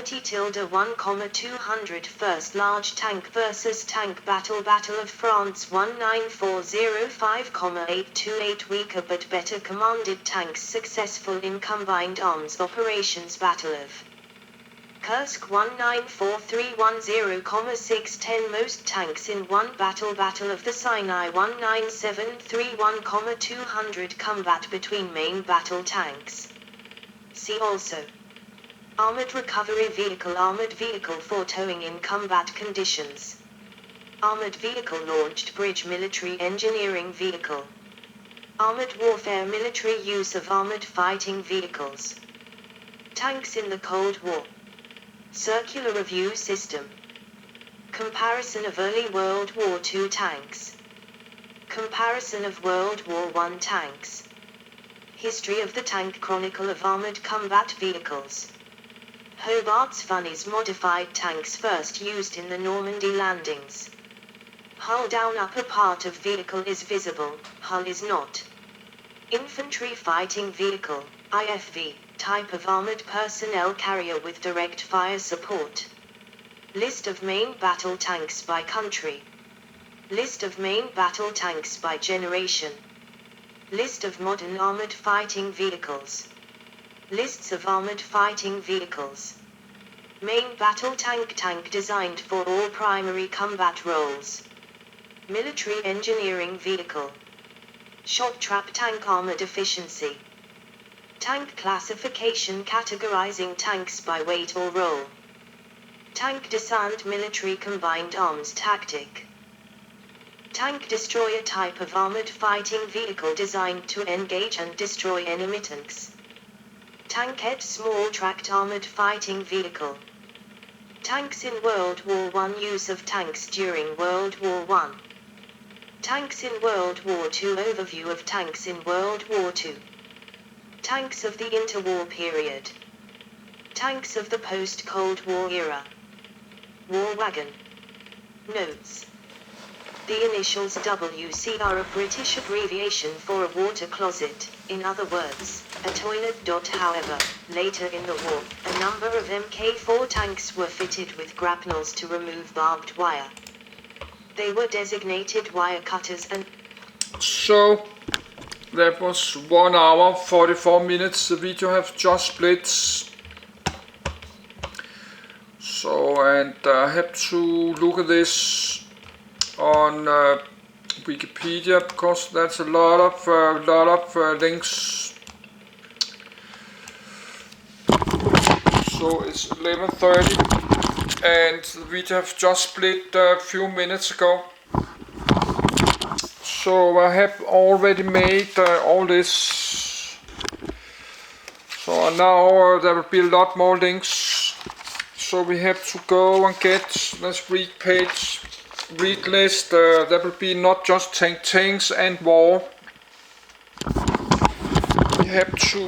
40-1,200 First Large Tank vs Tank Battle Battle of France 19405,828 Weaker but better commanded tanks successful in combined arms operations Battle of Kursk 194310,610 Most tanks in one battle Battle of the Sinai 19731,200 Combat between main battle tanks. See also Armored Recovery Vehicle for towing in combat conditions. Armored Vehicle Launched Bridge Military Engineering Vehicle. Armored Warfare Military use of armored fighting vehicles. Tanks in the Cold War. Circular Review System. Comparison of early World War II tanks. Comparison of World War I tanks. History of the Tank Chronicle of Armored Combat Vehicles. Hobart's Funnies modified tanks first used in the Normandy landings. Hull down upper part of vehicle is visible, hull is not. Infantry Fighting Vehicle, IFV, type of armored personnel carrier with direct fire support. List of main battle tanks by country. List of main battle tanks by generation. List of modern armored fighting vehicles. Lists of armored fighting vehicles. Main battle tank designed for all primary combat roles. Military engineering vehicle. Shot trap tank armor deficiency. Tank classification categorizing tanks by weight or role. Tank descent military combined arms tactic. Tank destroyer type of armored fighting vehicle designed to engage and destroy enemy tanks. Tankette small tracked armored fighting vehicle. Tanks in World War I use of tanks during World War I. Tanks in World War II overview of tanks in World War II. Tanks of the interwar period. Tanks of the post-Cold War era. War wagon. Notes. The initials WC are a British abbreviation for a water closet, in other words, a toilet. However, later in the war, a number of Mk4 tanks were fitted with grapnels to remove barbed wire. They were designated wire cutters and... So, that was 1 hour 44 minutes. The video have just split. So, and I have to look at this on Wikipedia because that's a lot of links. So it's 11:30 and the video have just split a few minutes ago. So I have already made all this. So now there will be a lot more links. So we have to go and get, let's read page. Read list, there will be not just tanks and war. We have to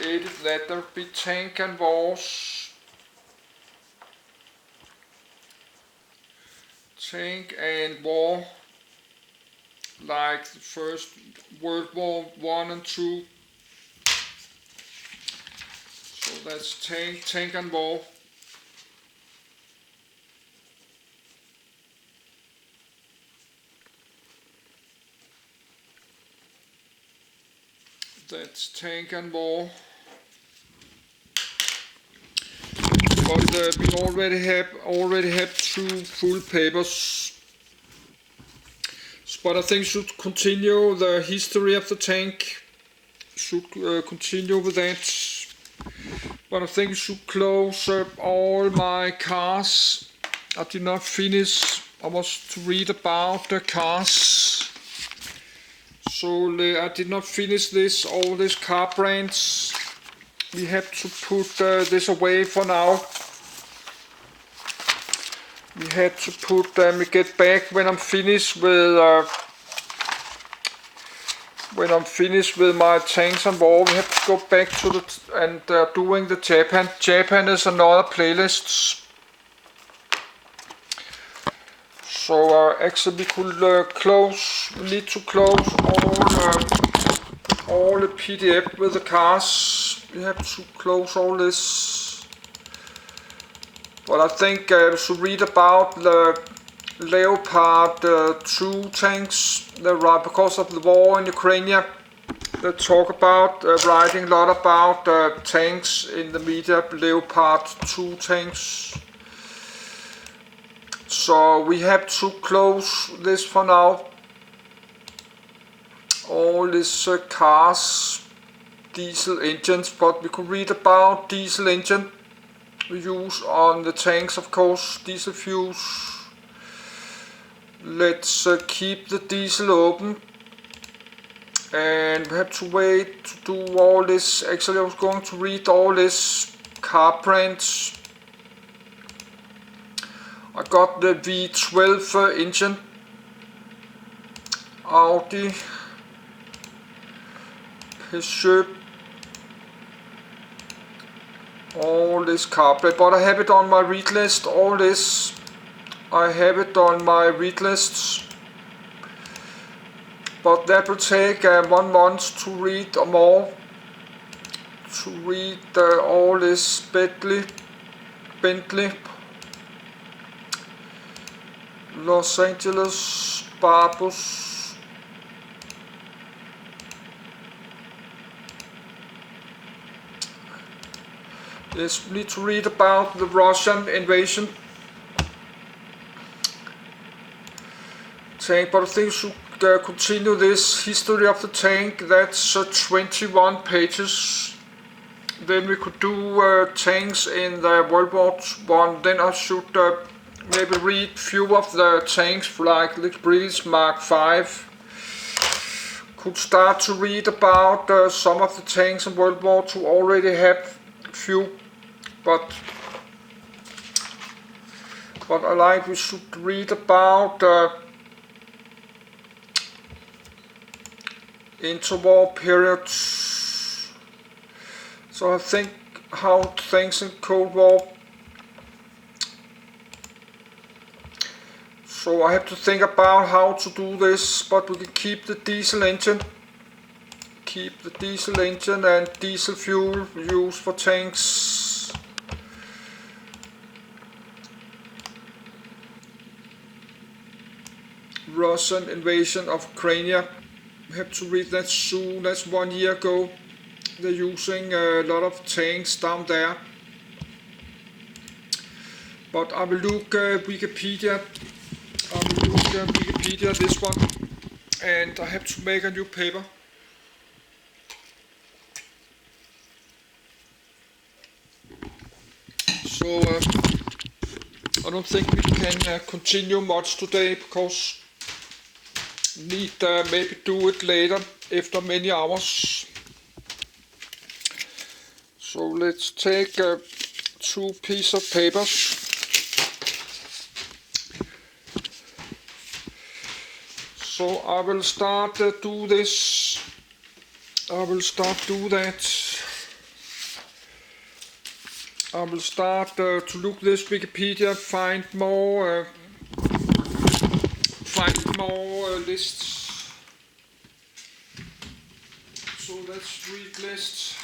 edit that, there will be tank and wars. Tank and war, like the First World War I and II. So that's tank and war. That's tank and war. But we already have 2 full papers. But I think should continue the history of the tank. Should continue with that. But I think we should close up all my cars. I did not finish. I was to read about the cars. So I did not finish this, all these car brands. We have to put this away for now. We have to put them, we get back when I'm finished with my tanks and war. We have to go back to the doing the Japan. Japan is another playlist. So actually we could we need to close all the PDF with the cars. We have to close all this. But I think we should read about the Leopard 2 tanks, because of the war in Ukraine. They talk about writing a lot about tanks in the media, Leopard 2 tanks. So we have to close this for now. All these cars, diesel engines, but we could read about diesel engine we use on the tanks, of course, diesel fuels. Let's keep the diesel open, and we have to wait to do all this. Actually, I was going to read all this car brands. I got the V12 engine, Audi, Peugeot, all this car brand, but I have it on my read list. All this I have it on my read lists, but that will take 1 month to read or more, to read all this Bentley, Los Angeles, Barbus, yes, we need to read about the Russian invasion tank, but I think we should continue this history of the tank. That's 21 pages. Then we could do tanks in the World War I. Then I should maybe read few of the tanks, like the British Mark V. Could start to read about some of the tanks in World War II. Already have few, but I like we should read about interwar periods. So I think how things in Cold War. So I have to think about how to do this, but we can keep the diesel engine. Keep the diesel engine and diesel fuel used for tanks. Russian invasion of Ukraine. We have to read that soon. That's 1 year ago. They're using a lot of tanks down there. But I will look Wikipedia. I will look Wikipedia this one, and I have to make a new paper. So I don't think we can continue much today, because need maybe do it later after many hours. So let's take 2 pieces of papers. So I will start do this. I will start do that. I will start to look this Wikipedia, find more lists. So let's read list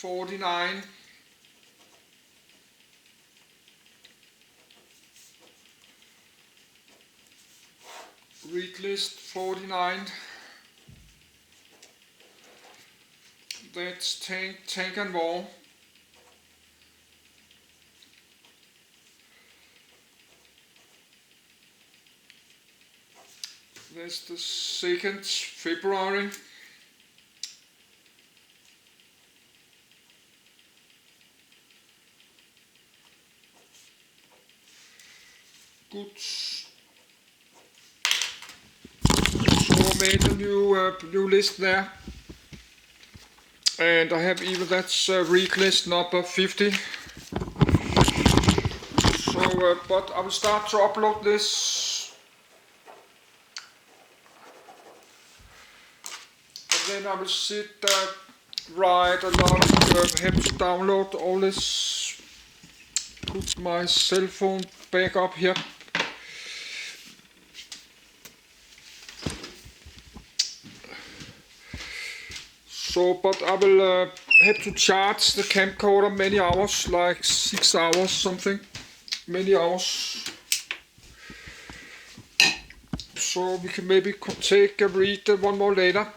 49. Read list 49. That's tank and war. That's the 2nd February. Good. So made a new list there, and I have even that's read list number 50. So, but I will start to upload this, and then I will sit write a lot. Have to download all this. Put my cell phone back up here. So, but I will have to charge the camcorder many hours, like 6 hours something, many hours. So we can maybe take a read one more later.